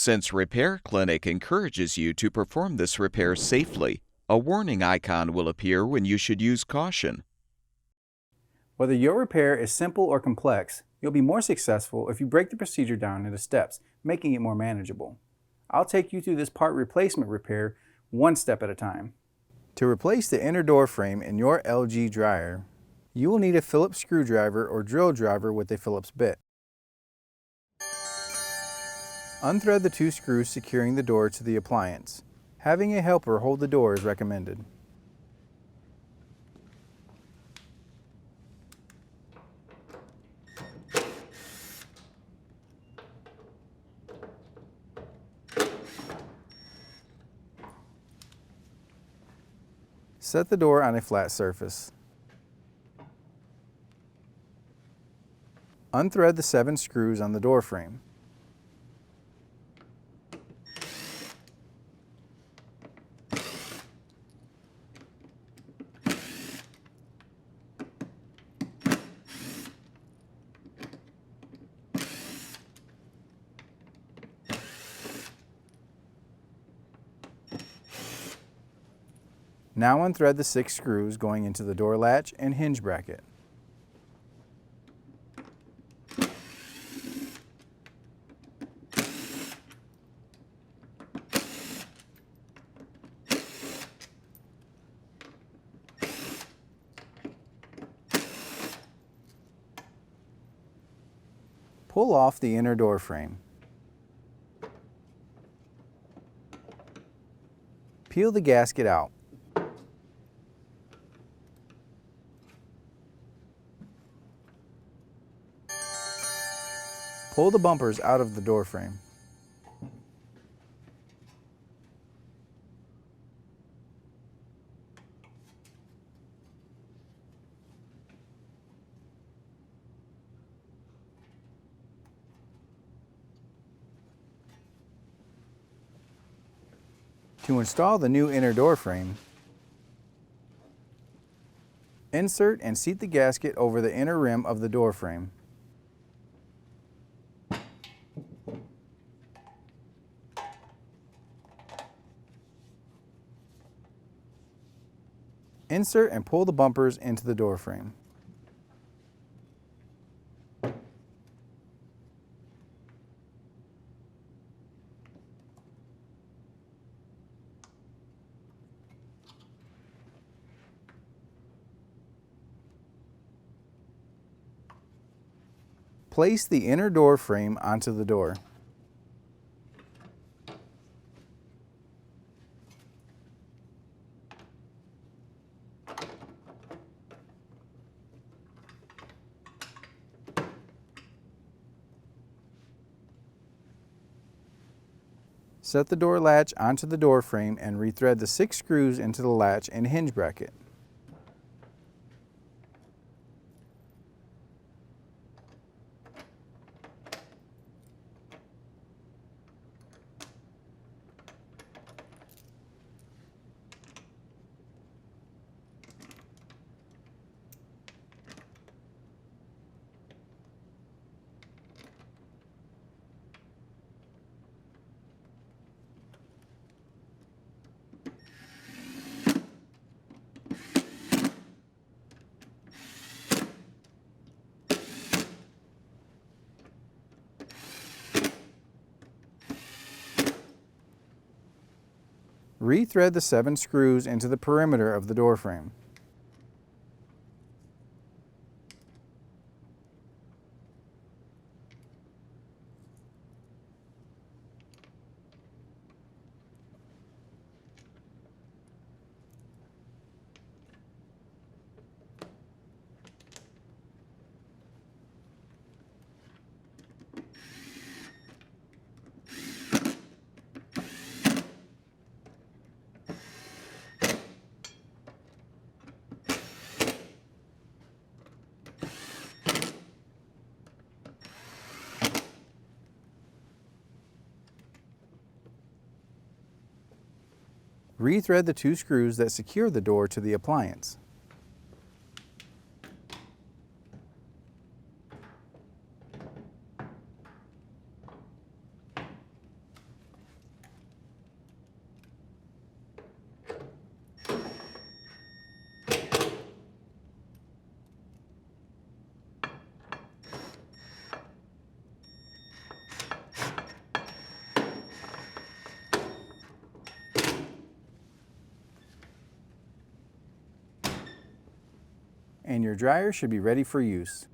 Since Repair Clinic encourages you to perform this repair safely, a warning icon will appear when you should use caution. Whether your repair is simple or complex, you'll be more successful if you break the procedure down into steps, making it more manageable. I'll take you through this part replacement repair one step at a time. To replace the inner door frame in your LG dryer, you will need a Phillips screwdriver or drill driver with a Phillips bit. Unthread the 2 screws securing the door to the appliance. Having a helper hold the door is recommended. Set the door on a flat surface. Unthread the 7 screws on the door frame. Now unthread the 6 screws going into the door latch and hinge bracket. Pull off the inner door frame. Peel the gasket out. Pull the bumpers out of the door frame. To install the new inner door frame, insert and seat the gasket over the inner rim of the door frame. Insert and pull the bumpers into the door frame. Place the inner door frame onto the door. Set the door latch onto the door frame and rethread the 6 screws into the latch and hinge bracket. Rethread the 7 screws into the perimeter of the door frame. Rethread the 2 screws that secure the door to the appliance. and your dryer should be ready for use.